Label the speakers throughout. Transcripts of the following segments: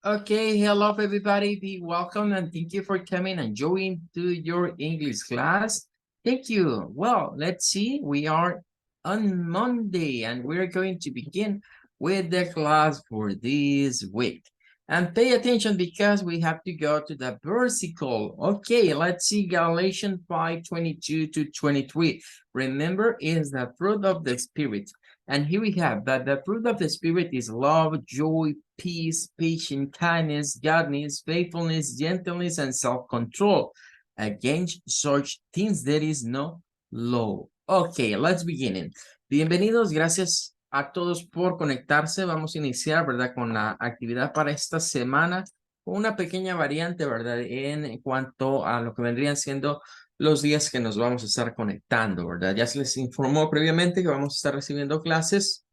Speaker 1: Okay, hello everybody. Be welcome and thank you for coming and joining to your English class. Thank you. Well, let's see. We are on Monday and we're going to begin with the class for this week. And pay attention because we have to go to the versicle. Okay, let's see Galatians 5:22 to 23. Remember, is the fruit of the Spirit. And here we have that the fruit of the Spirit is love, joy, peace, patience, kindness, goodness, faithfulness, gentleness, and self-control. Against such things there is no law. Okay, let's begin. Bienvenidos, gracias a todos por conectarse. Vamos a iniciar, ¿verdad? Con la actividad para esta semana, con una pequeña variante, ¿verdad? En cuanto a lo que vendrían siendo los días que nos vamos a estar conectando, ¿verdad? Ya se les informó previamente que vamos a estar recibiendo clases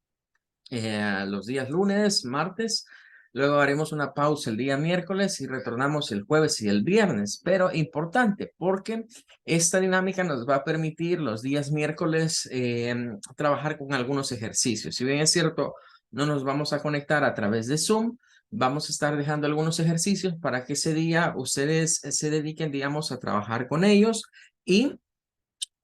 Speaker 1: los días lunes, martes, luego haremos una pausa el día miércoles y retornamos el jueves y el viernes, pero importante porque esta dinámica nos va a permitir los días miércoles trabajar con algunos ejercicios. Si bien es cierto, no nos vamos a conectar a través de Zoom, vamos a estar dejando algunos ejercicios para que ese día ustedes se dediquen, digamos, a trabajar con ellos y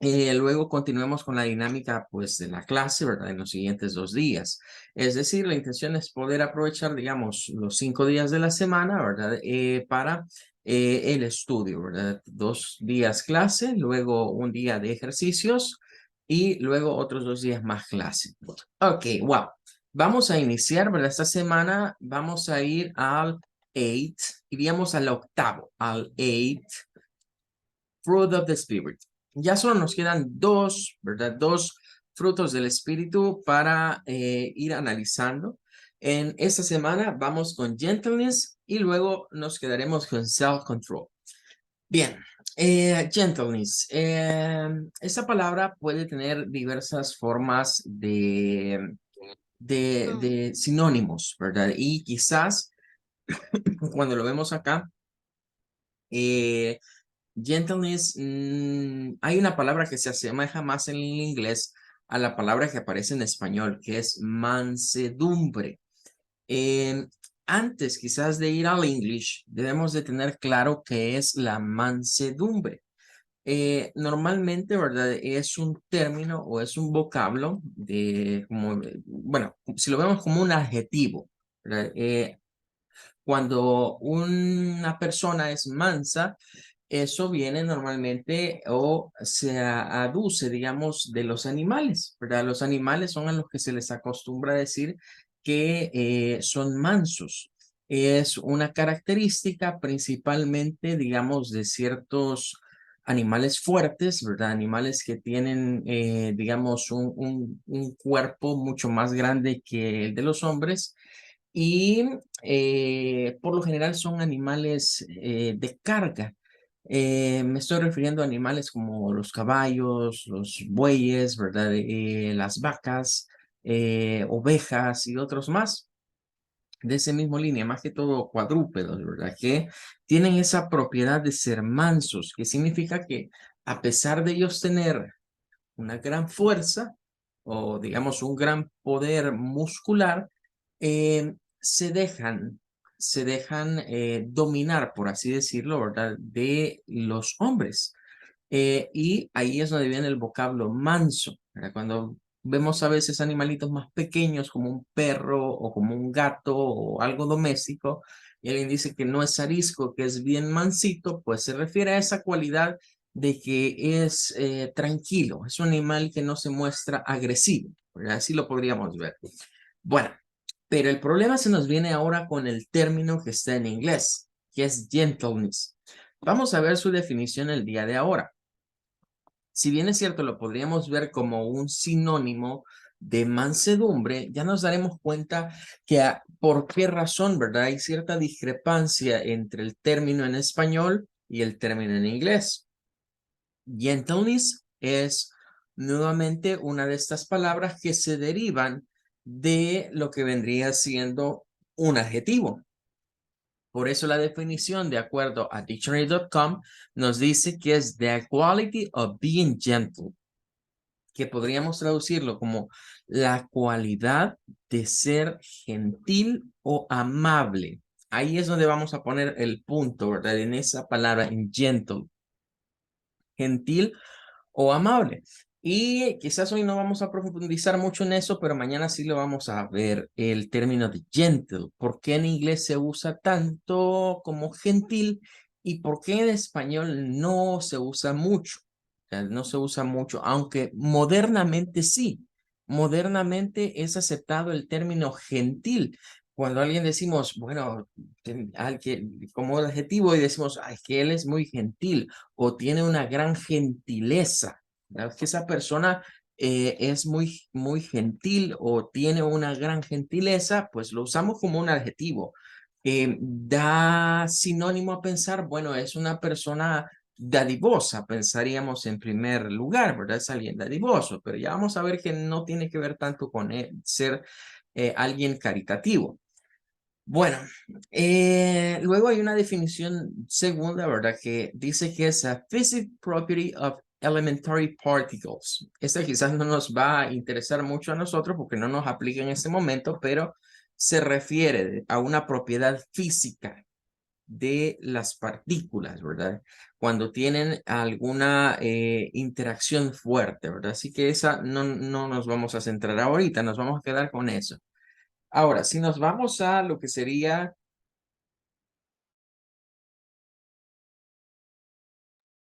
Speaker 1: luego continuemos con la dinámica pues de la clase, ¿verdad? En los siguientes 2 días. Es decir, la intención es poder aprovechar, digamos, los 5 días de la semana, ¿verdad? Para el estudio, ¿verdad? 2 días clase, luego un día de ejercicios y luego otros 2 días más clase. Ok, wow. Vamos a iniciar, ¿verdad? Esta semana vamos a ir al 8, iríamos al octavo, al 8, Fruit of the Spirit. Ya solo nos quedan dos, ¿verdad? Dos frutos del Espíritu para ir analizando. En esta semana vamos con gentleness y luego nos quedaremos con self-control. Bien, gentleness. Esta palabra puede tener diversas formas de sinónimos, ¿verdad? Y quizás cuando lo vemos acá, eh, gentleness, hay una palabra que se asemeja más en el inglés a la palabra que aparece en español, que es mansedumbre. Eh, Antes quizás de ir al English, debemos de tener claro qué es la mansedumbre. Normalmente, ¿verdad? Es un término o es un vocablo de, como, bueno, si lo vemos como un adjetivo, ¿verdad? Cuando una persona es mansa, eso viene normalmente o se aduce, digamos, de los animales, ¿verdad? Los animales son a los que se les acostumbra a decir que son mansos. Es una característica principalmente, digamos, de ciertos animales fuertes, ¿verdad? Animales que tienen, digamos, un cuerpo mucho más grande que el de los hombres y por lo general son animales de carga. Me estoy refiriendo a animales como los caballos, los bueyes, ¿verdad? Las vacas, ovejas y otros más de ese mismo línea, más que todo cuadrúpedos, ¿verdad? Que tienen esa propiedad de ser mansos, que significa que a pesar de ellos tener una gran fuerza o digamos un gran poder muscular, se dejan dominar, por así decirlo, ¿verdad? De los hombres. Y ahí es donde viene el vocablo manso, ¿verdad? Cuando vemos a veces animalitos más pequeños como un perro o como un gato o algo doméstico, y alguien dice que no es arisco, que es bien mansito, pues se refiere a esa cualidad de que es tranquilo, es un animal que no se muestra agresivo, ¿verdad? Así lo podríamos ver. Bueno, pero el problema se nos viene ahora con el término que está en inglés, que es gentleness. Vamos a ver su definición el día de ahora. Si bien es cierto, lo podríamos ver como un sinónimo de mansedumbre, ya nos daremos cuenta que por qué razón, ¿verdad? Hay cierta discrepancia entre el término en español y el término en inglés. Gentleness es nuevamente una de estas palabras que se derivan de lo que vendría siendo un adjetivo. Por eso la definición, de acuerdo a dictionary.com, nos dice que es the quality of being gentle, que podríamos traducirlo como la cualidad de ser gentil o amable. Ahí es donde vamos a poner el punto, ¿verdad? En esa palabra, en gentle, gentil o amable. Y quizás hoy no vamos a profundizar mucho en eso, pero mañana sí lo vamos a ver, el término de gentle. ¿Por qué en inglés se usa tanto como gentil y por qué en español no se usa mucho? O sea, no se usa mucho, aunque modernamente sí. Modernamente es aceptado el término gentil. Cuando alguien decimos, bueno, como adjetivo y decimos, "Ay, es que él es muy gentil o tiene una gran gentileza". Es que esa persona es muy gentil o tiene una gran gentileza, pues lo usamos como un adjetivo. Da sinónimo a pensar, bueno, es una persona dadivosa, pensaríamos en primer lugar, ¿verdad? Es alguien dadivoso, pero ya vamos a ver que no tiene que ver tanto con ser alguien caritativo. Bueno, luego hay una definición segunda, ¿verdad? Que dice que es a physical property of elementary particles. Esta quizás no nos va a interesar mucho a nosotros porque no nos aplica en este momento, pero se refiere a una propiedad física de las partículas, ¿verdad? Cuando tienen alguna interacción fuerte, ¿verdad? Así que esa no nos vamos a centrar ahorita, nos vamos a quedar con eso. Ahora, si nos vamos a lo que sería.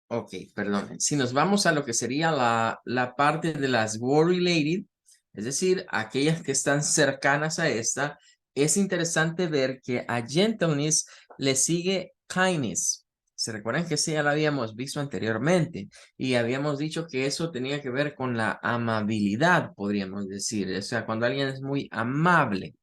Speaker 1: Ok, perdón. Si nos vamos a lo que sería la parte de las war-related, es decir, aquellas que están cercanas a esta, es interesante ver que a gentleness le sigue kindness. Se recuerdan que ese ya lo habíamos visto anteriormente y habíamos dicho que eso tenía que ver con la amabilidad, podríamos decir. O sea, cuando alguien es muy amable.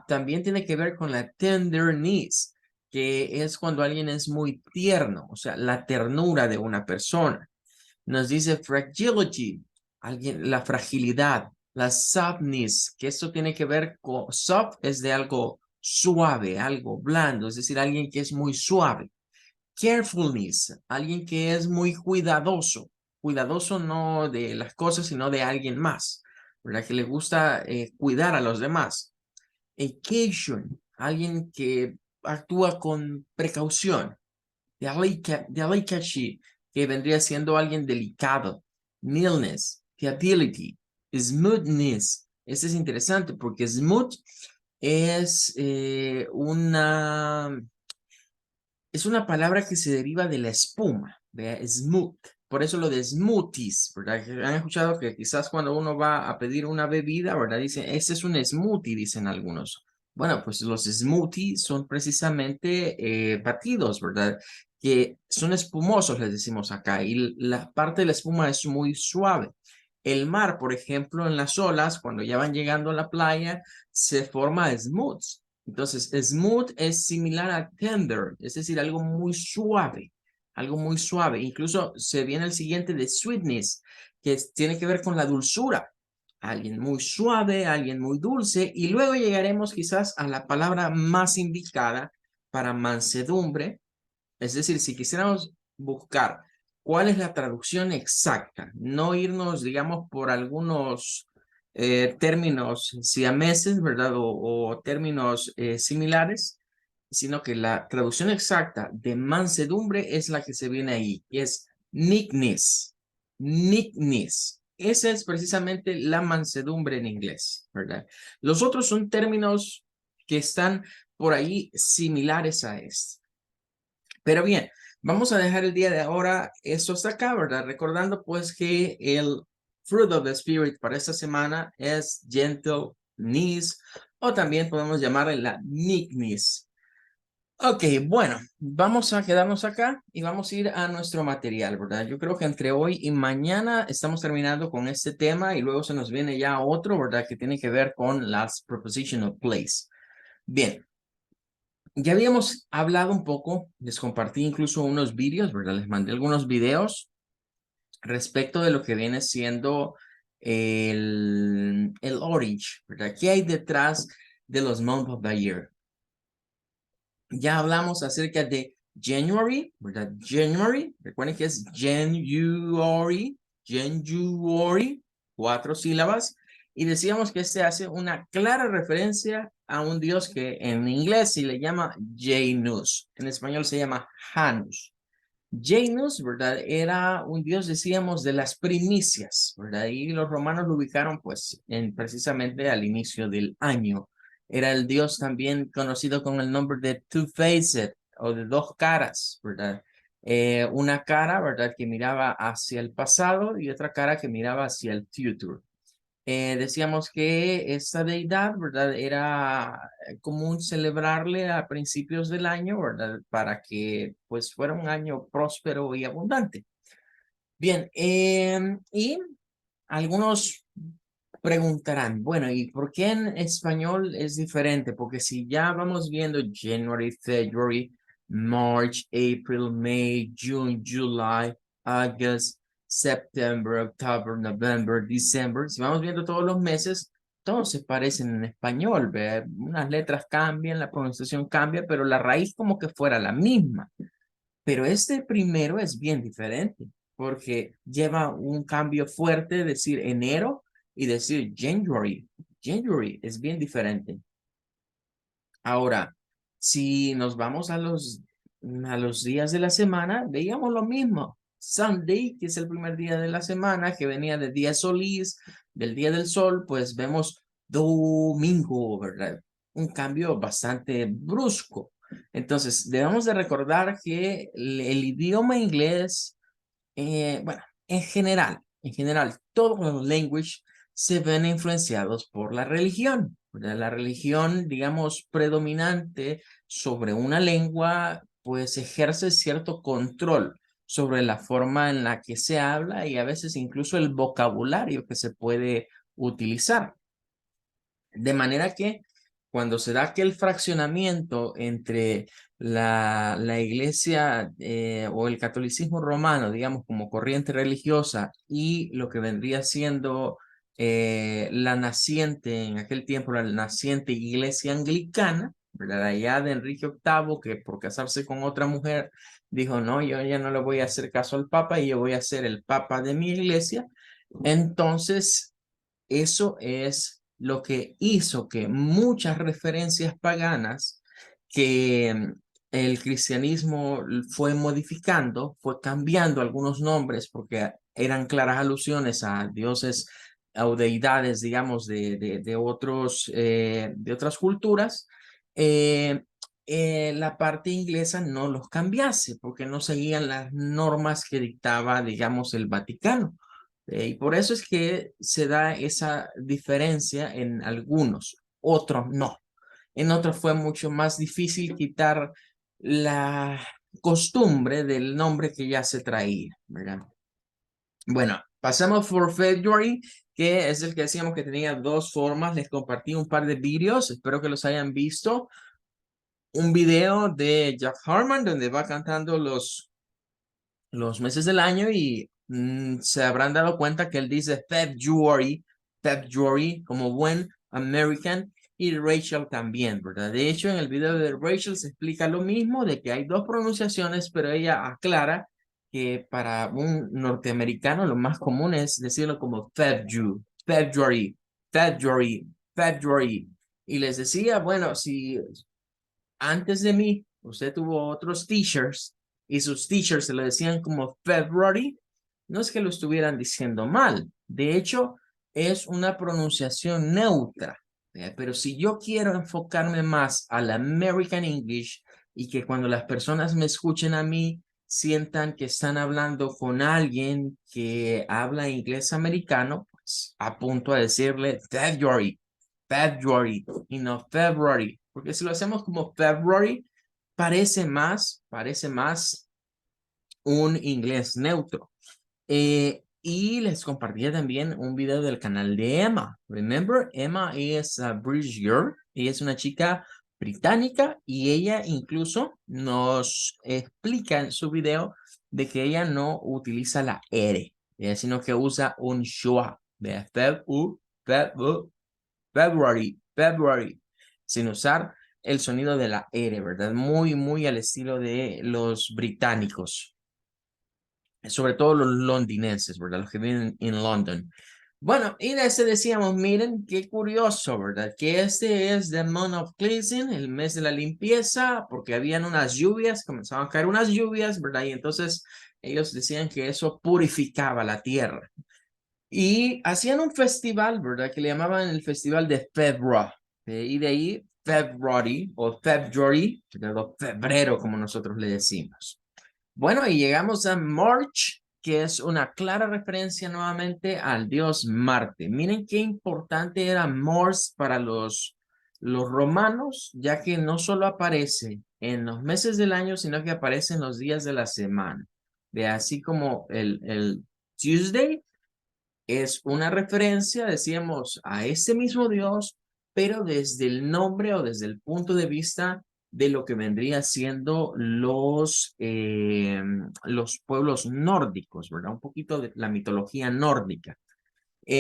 Speaker 1: También tiene que ver con la tenderness, que es cuando alguien es muy tierno, o sea, la ternura de una persona. Nos dice fragility, alguien, la fragilidad, la softness, que esto tiene que ver con, soft es de algo suave, algo blando, es decir, alguien que es muy suave. Carefulness, alguien que es muy cuidadoso, cuidadoso no de las cosas, sino de alguien más, ¿verdad? Que le gusta cuidar a los demás. Occasion, alguien que actúa con precaución. Delicacy, que vendría siendo alguien delicado. Mildness, fidelity, smoothness. Este es interesante porque smooth es es una palabra que se deriva de la espuma, de smooth. Por eso lo de smoothies, ¿verdad? Que han escuchado que quizás cuando uno va a pedir una bebida, ¿verdad? Dicen, este es un smoothie, dicen algunos. Bueno, pues los smoothies son precisamente batidos, ¿verdad? Que son espumosos, les decimos acá, y la parte de la espuma es muy suave. El mar, por ejemplo, en las olas, cuando ya van llegando a la playa, se forma smooths. Entonces, smooth es similar a tender, es decir, algo muy suave, algo muy suave. Incluso se viene el siguiente de sweetness, que tiene que ver con la dulzura. Alguien muy suave, alguien muy dulce, y luego llegaremos quizás a la palabra más indicada para mansedumbre, es decir, si quisiéramos buscar cuál es la traducción exacta, no irnos, digamos, por algunos términos siameses, ¿verdad? O términos similares, sino que la traducción exacta de mansedumbre es la que se viene ahí, y es meekness. Meekness. Esa es precisamente la mansedumbre en inglés, ¿verdad? Los otros son términos que están por ahí similares a este. Pero bien, vamos a dejar el día de ahora esto hasta acá, ¿verdad? Recordando pues que el fruit of the spirit para esta semana es gentleness o también podemos llamarle la meekness. Ok, bueno, vamos a quedarnos acá y vamos a ir a nuestro material, ¿verdad? Yo creo que entre hoy y mañana estamos terminando con este tema y luego se nos viene ya otro, ¿verdad? Que tiene que ver con las prepositional place. Bien, ya habíamos hablado un poco, les compartí incluso unos vídeos, ¿verdad? Les mandé algunos videos respecto de lo que viene siendo el Orange, ¿verdad? ¿Qué hay detrás de los months of the year? Ya hablamos acerca de January, ¿verdad? January, recuerden que es January, January, 4 sílabas, y decíamos que este hace una clara referencia a un dios que en inglés se le llama Janus, en español se llama Janus. Janus, ¿verdad? Era un dios, decíamos, de las primicias, ¿verdad? Y los romanos lo ubicaron, pues, precisamente al inicio del año. Era el dios también conocido con el nombre de Two-Faced, o de dos caras, ¿verdad? Una cara, ¿verdad? Que miraba hacia el pasado y otra cara que miraba hacia el futuro. Decíamos que esta deidad, ¿verdad? Era común celebrarle a principios del año, ¿verdad? Para que pues fuera un año próspero y abundante. Bien, y algunos preguntarán, bueno, ¿y por qué en español es diferente? Porque si ya vamos viendo January, February, March, April, May, June, July, August, September, October, November, December, si vamos viendo todos los meses, todos se parecen en español, ¿ve? Unas letras cambian, la pronunciación cambia, pero la raíz como que fuera la misma. Pero este primero es bien diferente porque lleva un cambio fuerte, decir enero y decir January. January es bien diferente. Ahora, si nos vamos a los días de la semana, veíamos lo mismo. Sunday, que es el primer día de la semana, que venía del día solís, del día del sol, pues vemos domingo, ¿verdad? Un cambio bastante brusco. Entonces, debemos de recordar que el idioma inglés bueno, en general, todos los languages se ven influenciados por la religión, ¿verdad? La religión, digamos, predominante sobre una lengua, pues ejerce cierto control sobre la forma en la que se habla y a veces incluso el vocabulario que se puede utilizar. De manera que cuando se da aquel fraccionamiento entre la iglesia o el catolicismo romano, digamos, como corriente religiosa y lo que vendría siendo la naciente, en aquel tiempo, la naciente iglesia anglicana, ¿verdad? Allá de Enrique VIII, que por casarse con otra mujer dijo, no, yo ya no le voy a hacer caso al papa y yo voy a ser el papa de mi iglesia. Entonces, eso es lo que hizo que muchas referencias paganas que el cristianismo fue modificando, fue cambiando algunos nombres porque eran claras alusiones a dioses o deidades, digamos, de otras culturas, eh, la parte inglesa no los cambiase porque no seguían las normas que dictaba, digamos, el Vaticano. Y por eso es que se da esa diferencia en algunos, otros no. En otros fue mucho más difícil quitar la costumbre del nombre que ya se traía, ¿verdad? Bueno, pasamos por February, que es el que decíamos que tenía dos formas. Les compartí un par de vídeos, espero que los hayan visto. Un video de Jack Harmon donde va cantando los meses del año y se habrán dado cuenta que él dice February, February como buen American y Rachel también, ¿verdad? De hecho, en el video de Rachel se explica lo mismo, de que hay dos pronunciaciones, pero ella aclara que para un norteamericano lo más común es decirlo como February, February, February, February. Y les decía, bueno, si antes de mí, usted tuvo otros teachers y sus teachers se lo decían como February, no es que lo estuvieran diciendo mal. De hecho, es una pronunciación neutra. Pero si yo quiero enfocarme más al American English y que cuando las personas me escuchen a mí, sientan que están hablando con alguien que habla inglés americano, pues apunto a decirle February, February y no February, porque si lo hacemos como February, parece más un inglés neutro. Y les compartí también un video del canal de Emma. Remember, Emma es a British Girl. Ella es una chica británica y ella incluso nos explica en su video de que ella no utiliza la R, sino que usa un schwa de February, February, sin usar el sonido de la R, ¿verdad? Muy, muy al estilo de los británicos, sobre todo los londinenses, ¿verdad? Los que viven en London. Bueno, y de ese decíamos, miren, qué curioso, ¿verdad? Que este es the month of cleansing, el mes de la limpieza, porque habían unas lluvias, comenzaban a caer unas lluvias, ¿verdad? Y entonces ellos decían que eso purificaba la tierra. Y hacían un festival, ¿verdad? Que le llamaban el festival de February. Y de ahí February o February, ¿verdad? O febrero, como nosotros le decimos. Bueno, y llegamos a March, que es una clara referencia nuevamente al dios Marte. Miren qué importante era Mars para los romanos, ya que no solo aparece en los meses del año, sino que aparece en los días de la semana. De así como el Tuesday es una referencia, decíamos, a ese mismo Dios, pero desde el nombre o desde el punto de vista de lo que vendría siendo los pueblos nórdicos, ¿verdad? Un poquito de la mitología nórdica.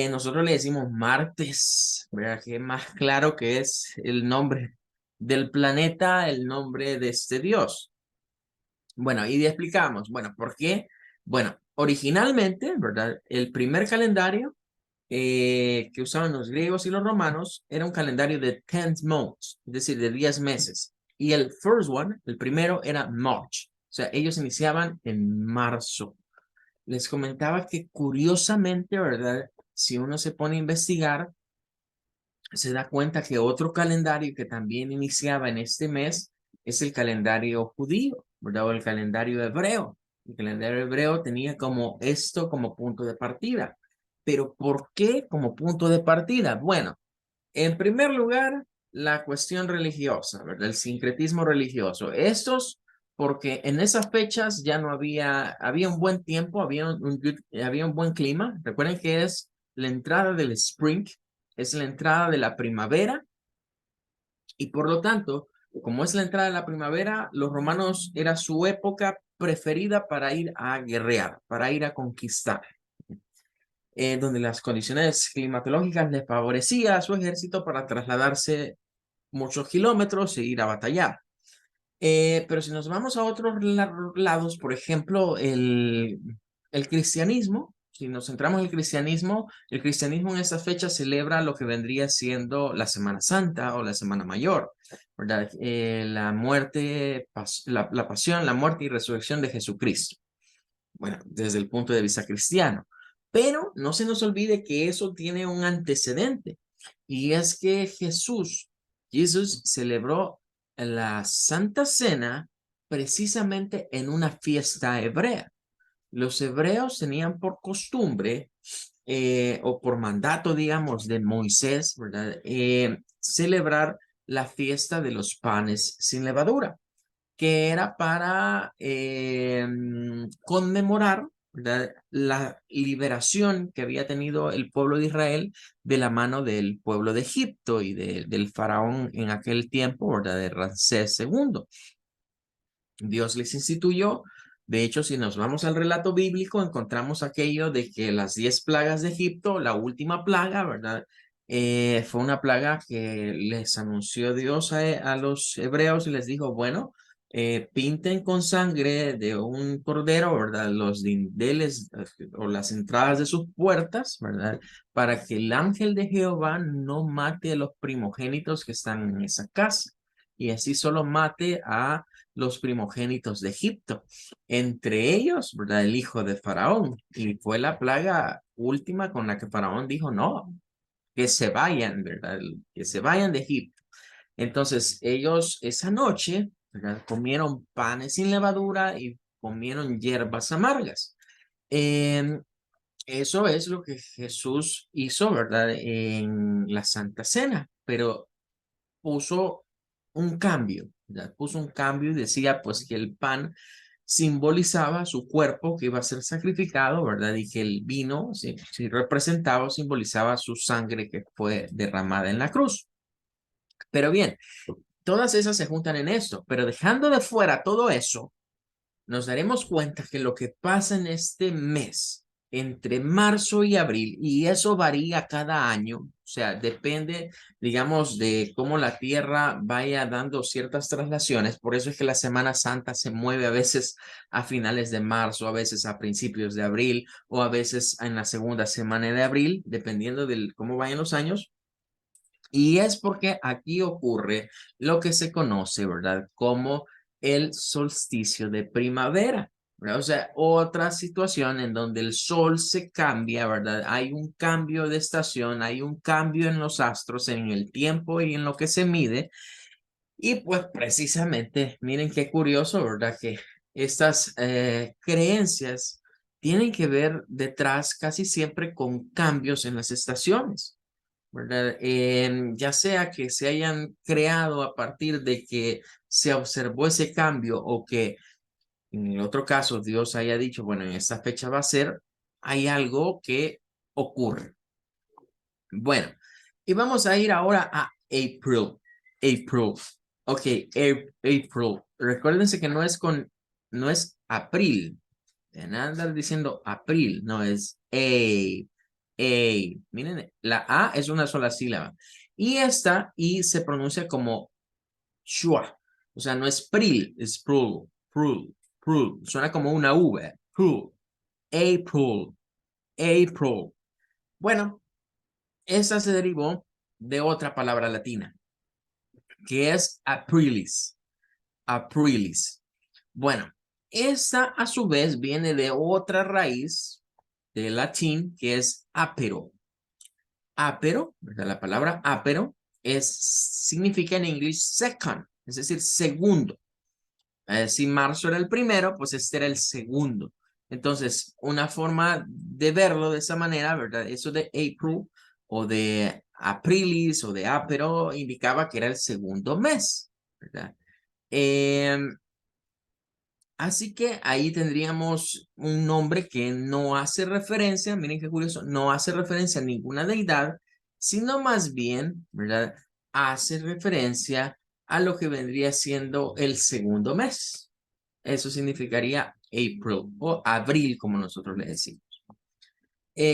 Speaker 1: Nosotros le decimos martes, ¿verdad? Que es más claro que es el nombre del planeta, el nombre de este Dios. Bueno, y explicamos, bueno, ¿por qué? Bueno, originalmente, ¿verdad? El primer calendario que usaban los griegos y los romanos era un calendario de 10 months, es decir, de 10 meses. Y el first one, el primero, era March. O sea, ellos iniciaban en marzo. Les comentaba que curiosamente, ¿verdad? Si uno se pone a investigar, se da cuenta que otro calendario que también iniciaba en este mes es el calendario judío, ¿verdad? O el calendario hebreo. El calendario hebreo tenía como esto como punto de partida. Pero ¿por qué como punto de partida? Bueno, en primer lugar, la cuestión religiosa, ¿verdad? El sincretismo religioso. Estos, porque en esas fechas ya no había un buen tiempo, había un buen clima. Recuerden que es la entrada del spring, es la entrada de la primavera y por lo tanto, como es la entrada de la primavera, los romanos era su época preferida para ir a guerrear, para ir a conquistar, donde las condiciones climatológicas les favorecía a su ejército para trasladarse muchos kilómetros e ir a batallar. Pero si nos vamos a otros lados, por ejemplo, el cristianismo, si nos centramos en el cristianismo en esta fecha celebra lo que vendría siendo la Semana Santa o la Semana Mayor, ¿verdad? La muerte, la pasión, la muerte y resurrección de Jesucristo. Bueno, desde el punto de vista cristiano. Pero no se nos olvide que eso tiene un antecedente y es que Jesús celebró la Santa Cena precisamente en una fiesta hebrea. Los hebreos tenían por costumbre o por mandato, digamos, de Moisés, ¿verdad? Celebrar la fiesta de los panes sin levadura que era para conmemorar, ¿verdad? La liberación que había tenido el pueblo de Israel de la mano del pueblo de Egipto y del faraón en aquel tiempo, ¿verdad? De Ramsés II. Dios les instituyó. De hecho, si nos vamos al relato bíblico, encontramos aquello de que las 10 plagas de Egipto, la última plaga, ¿verdad? Fue una plaga que les anunció Dios a los hebreos y les dijo, bueno, pinten con sangre de un cordero, ¿verdad? Los dinteles o las entradas de sus puertas, ¿verdad? Para que el ángel de Jehová no mate a los primogénitos que están en esa casa y así solo mate a los primogénitos de Egipto, entre ellos, ¿verdad? El hijo de Faraón. Y fue la plaga última con la que Faraón dijo, no, que se vayan, ¿verdad? Que se vayan de Egipto. Entonces, ellos esa noche, ¿verdad? Comieron panes sin levadura y comieron hierbas amargas. Eh, Eso es lo que Jesús hizo, ¿verdad? En la Santa Cena, pero puso un cambio, ¿verdad? Puso un cambio y decía pues que el pan simbolizaba su cuerpo que iba a ser sacrificado, ¿verdad? Y que el vino sí representaba o simbolizaba su sangre que fue derramada en la cruz. Pero bien, todas esas se juntan en esto, pero dejando de fuera todo eso, nos daremos cuenta que lo que pasa en este mes, entre marzo y abril, y eso varía cada año, sea, depende, digamos, de cómo la Tierra vaya dando ciertas traslaciones. Por eso es que la Semana Santa se mueve a veces a finales de marzo, a veces a principios de abril o a veces en la segunda semana de abril, dependiendo de cómo vayan los años. Y es porque aquí ocurre lo que se conoce, ¿verdad? Como el solsticio de primavera, ¿verdad? O sea, otra situación en donde el sol se cambia, ¿verdad? Hay un cambio de estación, hay un cambio en los astros, en el tiempo y en lo que se mide. Y pues precisamente, miren qué curioso, ¿verdad? Que estas creencias tienen que ver detrás casi siempre con cambios en las estaciones. ¿Verdad? Ya sea que se hayan creado a partir de que se observó ese cambio o que en el otro caso Dios haya dicho, bueno, en esta fecha va a ser, hay algo que ocurre. Bueno, y vamos a ir ahora a April. April. Ok, April. Recuérdense que no es abril. De nada andar diciendo april, no es a. Miren, la A es una sola sílaba. Y esta I se pronuncia como shua. O sea, no es pril, es prul, prul, prul. Suena como una V. Prul, April, April. Bueno, esa se derivó de otra palabra latina, que es aprilis. Aprilis. Bueno, esa a su vez viene de otra raíz de latín que es apero. Apero, ¿verdad? La palabra apero significa en inglés second, es decir, segundo. Si marzo era el primero, pues este era el segundo. Entonces, una forma de verlo de esa manera, ¿verdad? Eso de April o de aprilis o de apero indicaba que era el segundo mes, ¿verdad? Em, Así que ahí tendríamos un nombre que no hace referencia, miren qué curioso, no hace referencia a ninguna deidad, sino más bien, ¿verdad? Hace referencia a lo que vendría siendo el segundo mes. Eso significaría April o abril, como nosotros le decimos.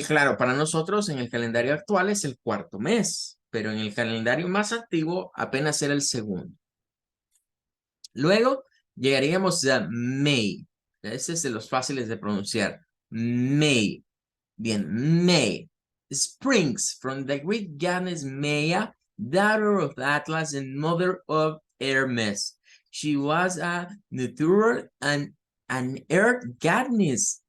Speaker 1: Claro, para nosotros en el calendario actual es el cuarto mes, pero en el calendario más antiguo apenas era el segundo. Luego llegaríamos a May. Ese es de los fáciles de pronunciar. May. Bien, May. Springs from the Greek goddess Maya, daughter of Atlas and mother of Hermes. She was a natural and an earth goddess,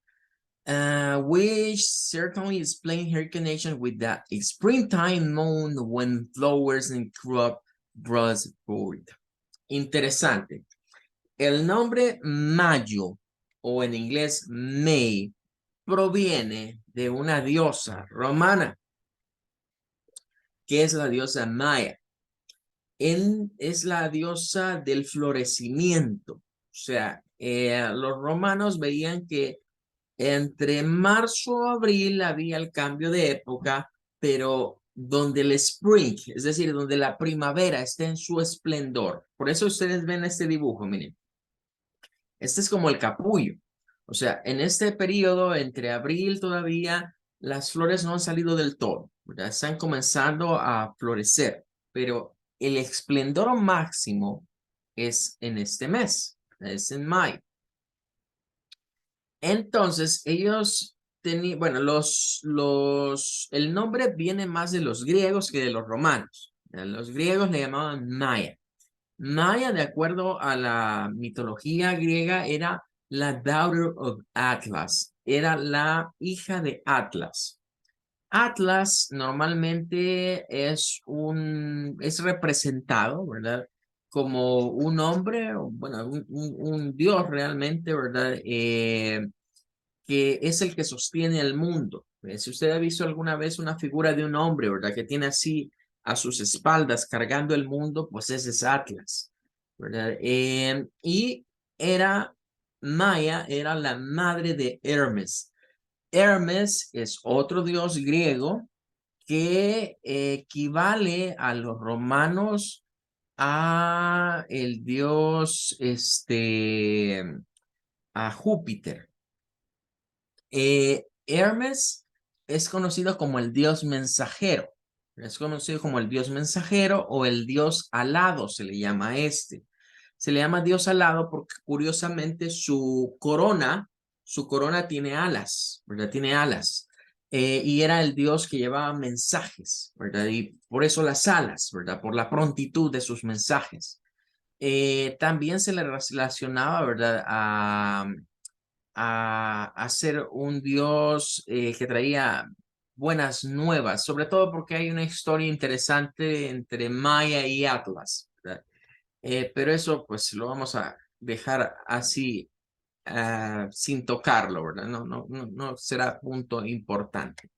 Speaker 1: which certainly explains her connection with the springtime moon when flowers and crop grows forth. Interesante. El nombre Mayo, o en inglés May, proviene de una diosa romana, que es la diosa Maya. Es la diosa del florecimiento. O sea, los romanos veían que entre marzo o abril había el cambio de época, pero donde el spring, es decir, donde la primavera está en su esplendor. Por eso ustedes ven este dibujo, miren. Este es como el capullo. O sea, en este periodo, entre abril todavía, las flores no han salido del todo, ¿verdad? Están comenzando a florecer, pero el esplendor máximo es en este mes, es en mayo. Entonces, ellos tenían, bueno, el nombre viene más de los griegos que de los romanos. Los griegos le llamaban Maya. Maya, de acuerdo a la mitología griega, era la daughter of Atlas, era la hija de Atlas. Atlas normalmente es representado, ¿verdad? Como un hombre, o, bueno, un dios realmente, ¿verdad? Que es el que sostiene el mundo. Si usted ha visto alguna vez una figura de un hombre, ¿verdad? Que tiene así a sus espaldas cargando el mundo, pues ese es Atlas, ¿verdad? Y era, Maya era la madre de Hermes. Hermes es otro dios griego que equivale a los romanos a el dios, a Júpiter. Hermes es conocido como el dios mensajero. Es conocido como el dios mensajero o el dios alado, se le llama a este. Se le llama dios alado porque curiosamente su corona tiene alas, ¿verdad? Tiene alas. Y era el dios que llevaba mensajes, ¿verdad? Y por eso las alas, ¿verdad? Por la prontitud de sus mensajes. También se le relacionaba, ¿verdad? A ser un dios que traía buenas nuevas, sobre todo porque hay una historia interesante entre Maya y Atlas, ¿verdad? Pero eso pues lo vamos a dejar así sin tocarlo, ¿verdad? No será punto importante.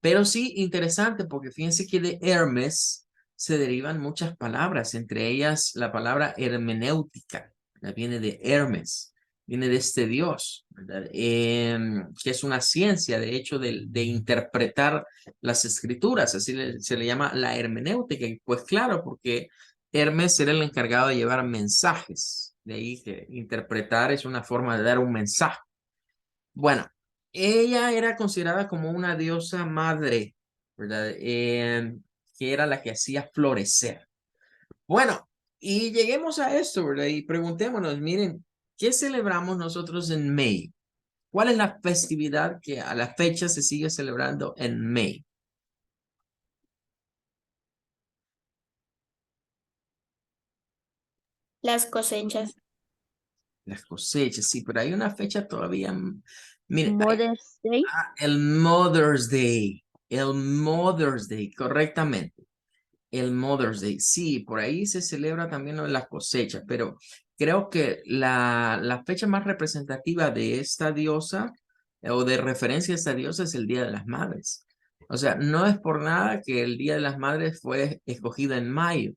Speaker 1: Pero sí interesante porque fíjense que de Hermes se derivan muchas palabras, entre ellas la palabra hermenéutica, ¿verdad? Viene de Hermes, viene de este dios, ¿verdad? Que es una ciencia, de hecho, de interpretar las escrituras, así se le llama la hermenéutica, y pues claro, porque Hermes era el encargado de llevar mensajes, de ahí que interpretar es una forma de dar un mensaje. Bueno, ella era considerada como una diosa madre, ¿verdad? Que era la que hacía florecer. Bueno, y lleguemos a esto, ¿verdad? Y preguntémonos, miren, ¿qué celebramos nosotros en May? ¿Cuál es la festividad que a la fecha se sigue celebrando en May?
Speaker 2: Las cosechas.
Speaker 1: Las cosechas, sí, pero hay una fecha todavía. Miren,
Speaker 2: Mother's Day.
Speaker 1: el Mother's Day, el Mother's Day, correctamente. El Mother's Day, sí, por ahí se celebra también lo de la cosecha, pero creo que la fecha más representativa de esta diosa o de referencia a esta diosa es el Día de las Madres. O sea, no es por nada que el Día de las Madres fue escogido en mayo.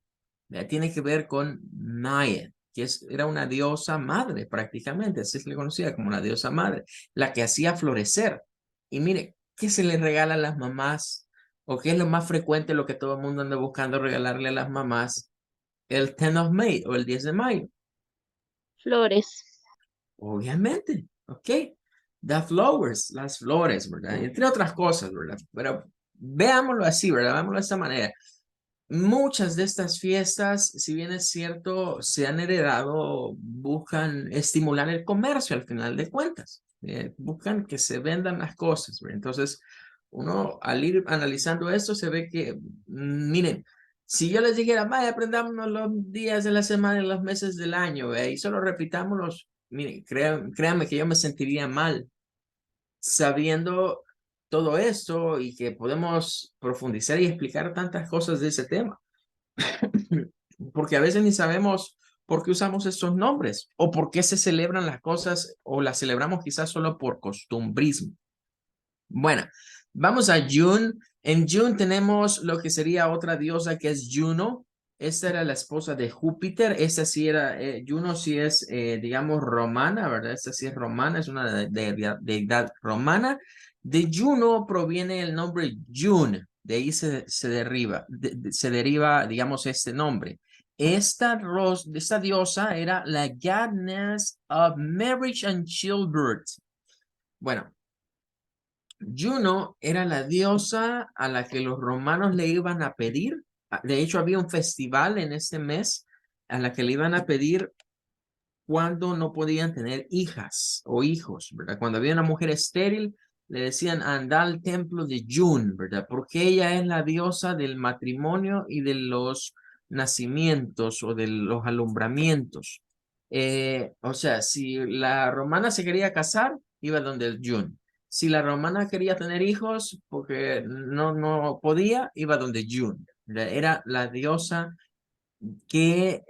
Speaker 1: Tiene que ver con Maya, que era una diosa madre prácticamente, así se le conocía como una diosa madre, la que hacía florecer. Y mire, ¿qué se le regala a las mamás? ¿O qué es lo más frecuente, lo que todo el mundo anda buscando regalarle a las mamás? El 10 of May o el 10 de mayo.
Speaker 2: Flores.
Speaker 1: Obviamente, ¿ok? The flowers, las flores, ¿verdad? Entre otras cosas, ¿verdad? Pero veámoslo así, ¿verdad? Veámoslo de esta manera. Muchas de estas fiestas, si bien es cierto, se han heredado, buscan estimular el comercio al final de cuentas. Buscan que se vendan las cosas, ¿verdad? Entonces, uno al ir analizando esto se ve que, miren, si yo les dijera, vaya, aprendámonos los días de la semana y los meses del año, ¿verdad? Y solo repitámoslos, miren, créanme que yo me sentiría mal sabiendo todo esto y que podemos profundizar y explicar tantas cosas de ese tema. Porque a veces ni sabemos por qué usamos estos nombres o por qué se celebran las cosas o las celebramos quizás solo por costumbrismo. Bueno, vamos a June. En June tenemos lo que sería otra diosa que es Juno. Esta era la esposa de Júpiter. Esta sí era, Juno sí es, digamos, romana, ¿verdad? Esta sí es romana, es una deidad romana. De Juno proviene el nombre June. De ahí se deriva, digamos, este nombre. Esta diosa era la goddess of marriage and childbirth. Bueno, Juno era la diosa a la que los romanos le iban a pedir. De hecho, había un festival en este mes a la que le iban a pedir cuando no podían tener hijas o hijos, ¿verdad? Cuando había una mujer estéril, le decían anda al templo de June, ¿verdad? Porque ella es la diosa del matrimonio y de los nacimientos o de los alumbramientos. O sea, si la romana se quería casar, iba donde el June. Si la romana quería tener hijos porque no podía, iba donde June, ¿verdad? Era la diosa que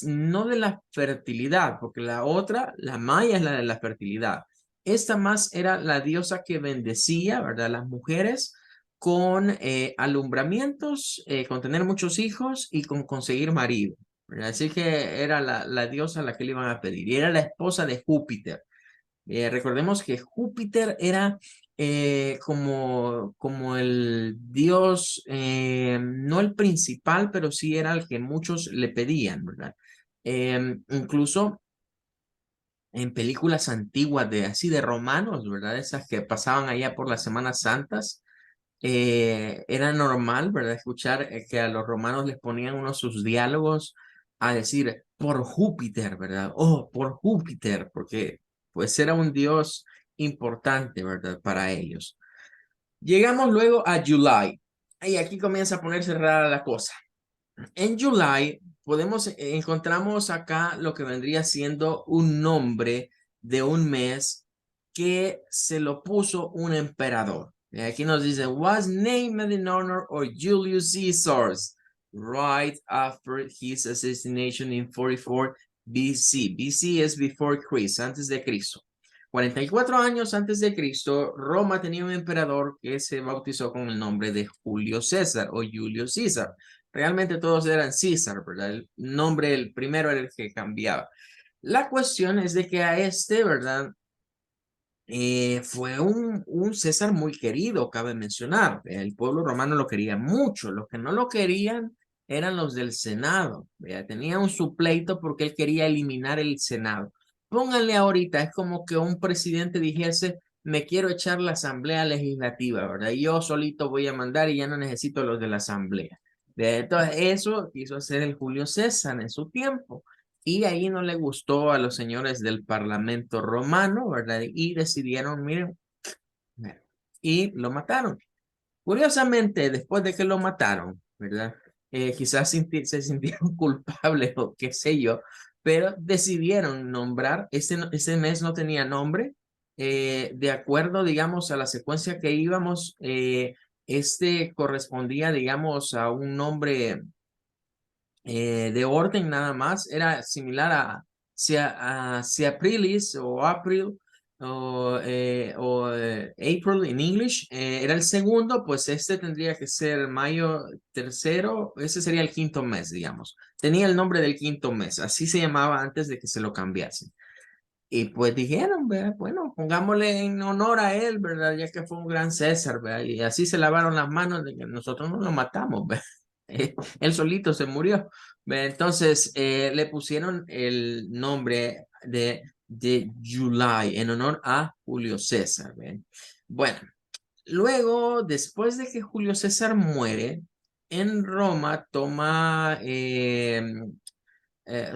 Speaker 1: no de la fertilidad, porque la otra, la maya es la de la fertilidad. Esta más era la diosa que bendecía, ¿verdad? Las mujeres con alumbramientos, con tener muchos hijos y con conseguir marido, ¿verdad? Así que era la diosa a la que le iban a pedir y era la esposa de Júpiter. Recordemos que Júpiter era como el dios, no el principal, pero sí era el que muchos le pedían, ¿verdad? Incluso en películas antiguas de así de romanos, ¿verdad? Esas que pasaban allá por las Semanas Santas, era normal, ¿verdad? Escuchar que a los romanos les ponían unos sus diálogos a decir, por Júpiter, ¿verdad? Oh, por Júpiter, porque pues era un dios importante, ¿verdad? Para ellos. Llegamos luego a July. Y aquí comienza a ponerse rara la cosa. En July encontramos acá lo que vendría siendo un nombre de un mes que se lo puso un emperador. Aquí nos dice, was named in honor of Julius Caesar's right after his assassination in 44 BC. BC es before Christ, antes de Cristo. 44 años antes de Cristo, Roma tenía un emperador que se bautizó con el nombre de Julio César o Julio César. Realmente todos eran César, ¿verdad? El nombre, el primero era el que cambiaba. La cuestión es de que a este, ¿verdad? Fue un César muy querido, cabe mencionar. El pueblo romano lo quería mucho. Los que no lo querían eran los del Senado. Tenía un supleito porque él quería eliminar el Senado. Pónganle ahorita, es como que un presidente dijese, me quiero echar la Asamblea Legislativa, ¿verdad? Yo solito voy a mandar y ya no necesito los de la Asamblea. Entonces, eso quiso hacer el Julio César en su tiempo. Y ahí no le gustó a los señores del Parlamento romano, ¿verdad? Y decidieron, miren, y lo mataron. Curiosamente, después de que lo mataron, ¿verdad? Quizás se sintieron culpables o qué sé yo, pero decidieron nombrar, ese mes no tenía nombre, de acuerdo, digamos, a la secuencia que íbamos, este correspondía, digamos, a un nombre de orden nada más, era similar a Aprilis o April o April en English, era el segundo, pues este tendría que ser mayo tercero, ese sería el quinto mes, digamos. Tenía el nombre del quinto mes, así se llamaba antes de que se lo cambiasen. Y pues dijeron, ¿verdad? Bueno, pongámosle en honor a él, ¿verdad? Ya que fue un gran César, ¿verdad? Y así se lavaron las manos de que nosotros no lo matamos, ¿verdad? Él solito se murió. ¿Verdad? Entonces le pusieron el nombre de July en honor a Julio César, ¿verdad? Bueno, luego, después de que Julio César muere, en Roma toma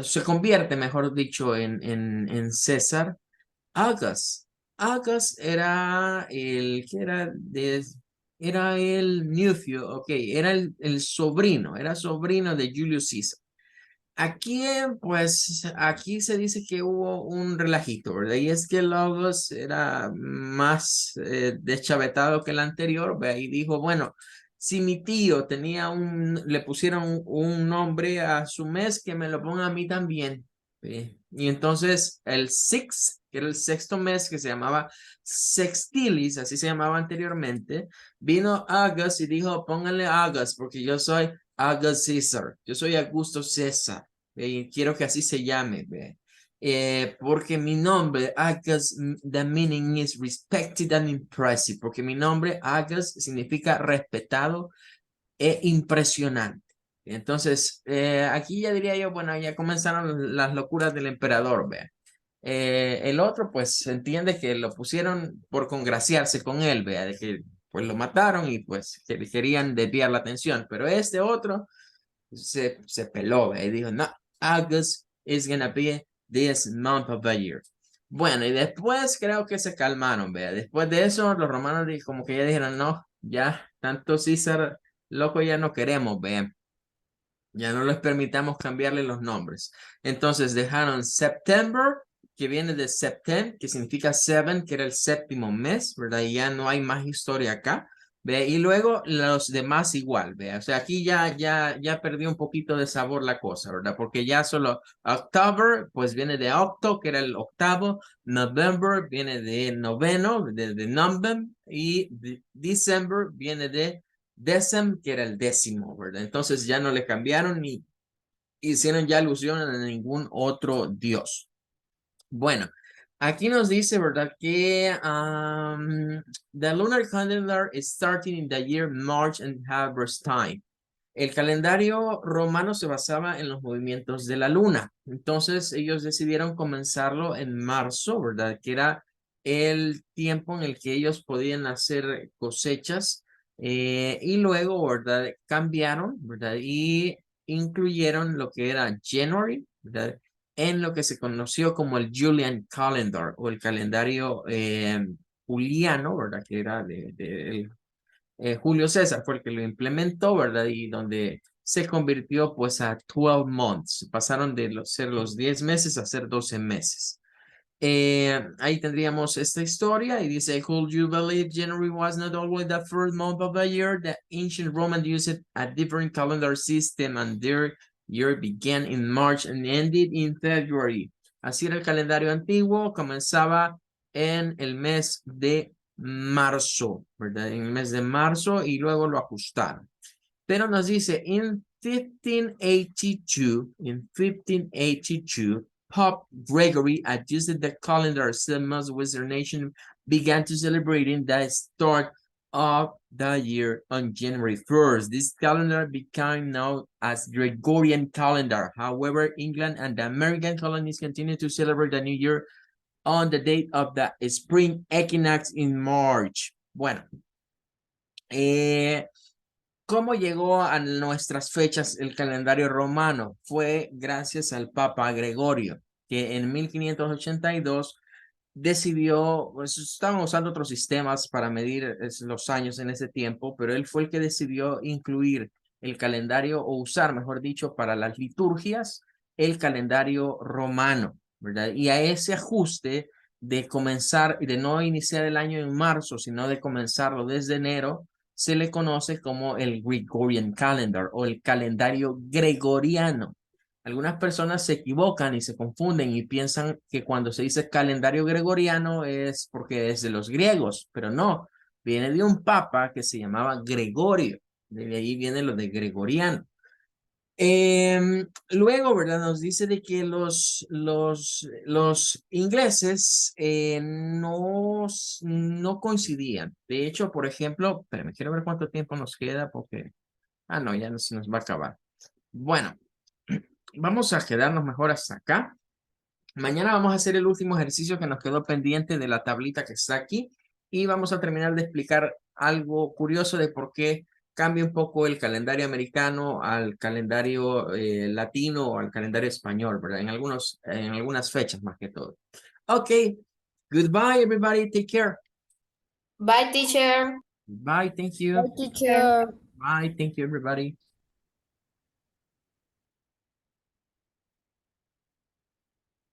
Speaker 1: se convierte, mejor dicho, en César Agas. Agas era el que era el nephew, ok, era el sobrino, era sobrino de Julio César. Aquí, pues, aquí se dice que hubo un relajito, ¿verdad? Y es que Logos era más deschavetado que el anterior, ¿verdad? Y dijo, bueno, si mi tío le pusieron un nombre a su mes, que me lo ponga a mí también. ¿Ve? Y entonces el Six, que era el sexto mes, que se llamaba Sextilis, así se llamaba anteriormente, vino Agas y dijo, pónganle Agas, porque yo soy August Caesar. Yo soy Augusto César. Y quiero que así se llame. Porque mi nombre, August, the meaning is respected and impressive. Porque mi nombre, August, significa respetado e impresionante. Entonces, aquí ya diría yo, bueno, ya comenzaron las locuras del emperador. El otro, pues, se entiende que lo pusieron por congraciarse con él, vea, de que pues lo mataron y pues querían desviar la atención. Pero este otro se peló, y dijo, no, August is gonna be this month of the year. Bueno, y después creo que se calmaron, vea. Después de eso, los romanos como que ya dijeron, no, ya, tanto César, loco, ya no queremos, vea. Ya no les permitamos cambiarle los nombres. Entonces dejaron September, que viene de Septem, que significa seven, que era el séptimo mes, ¿verdad? Y ya no hay más historia acá. ¿Ve? Y luego los demás igual, ¿ve? O sea, aquí ya perdió un poquito de sabor la cosa, ¿verdad? Porque ya solo October, pues viene de octo, que era el octavo, November viene de noveno, de November, y December viene de Decem, que era el décimo, ¿verdad? Entonces ya no le cambiaron ni hicieron ya alusión a ningún otro dios. Bueno, aquí nos dice, ¿verdad? Que the lunar calendar is starting in the year March and harvest time. El calendario romano se basaba en los movimientos de la luna. Entonces ellos decidieron comenzarlo en marzo, ¿verdad? Que era el tiempo en el que ellos podían hacer cosechas Y luego, ¿verdad? Cambiaron, ¿verdad? Y incluyeron lo que era January, ¿verdad? En lo que se conoció como el Julian Calendar o el calendario juliano, ¿verdad? Que era Julio César fue el que lo implementó, ¿verdad? Y donde se convirtió pues a 12 months. Pasaron de ser los 10 meses a ser 12 meses. Ahí tendríamos esta historia y dice, could you believe January was not always the first month of the year? The ancient Romans used a different calendar system and their year began in March and ended in February. Así era el calendario antiguo, comenzaba en el mes de marzo, ¿verdad? En el mes de marzo y luego lo ajustaron. Pero nos dice, in 1582, Pope Gregory adjusted the calendar so most Western nations began to celebrating the start of the year on January 1st. This calendar became known as Gregorian calendar. However, England and the American colonies continue to celebrate the new year on the date of the spring equinox in March. Bueno, ¿cómo llegó a nuestras fechas el calendario romano? Fue gracias al Papa Gregorio, que en 1582 decidió, pues estaban usando otros sistemas para medir los años en ese tiempo, pero él fue el que decidió incluir el calendario, o usar, mejor dicho, para las liturgias, el calendario romano, ¿verdad? Y a ese ajuste de comenzar, y de no iniciar el año en marzo, sino de comenzarlo desde enero, se le conoce como el Gregorian Calendar o el calendario gregoriano. Algunas personas se equivocan y se confunden y piensan que cuando se dice calendario gregoriano es porque es de los griegos, pero no, viene de un papa que se llamaba Gregorio, de ahí viene lo de gregoriano. Luego, ¿verdad? Nos dice de que los ingleses no coincidían. De hecho, por ejemplo, me quiero ver cuánto tiempo nos queda porque, no, ya no se nos va a acabar. Bueno, vamos a quedarnos mejor hasta acá. Mañana vamos a hacer el último ejercicio que nos quedó pendiente de la tablita que está aquí y vamos a terminar de explicar algo curioso de por qué cambia un poco el calendario americano al calendario latino o al calendario español, ¿verdad? En algunas fechas más que todo. Ok, goodbye everybody, take care.
Speaker 2: Bye, teacher.
Speaker 1: Bye, thank you.
Speaker 2: Teacher.
Speaker 1: Bye, thank you everybody.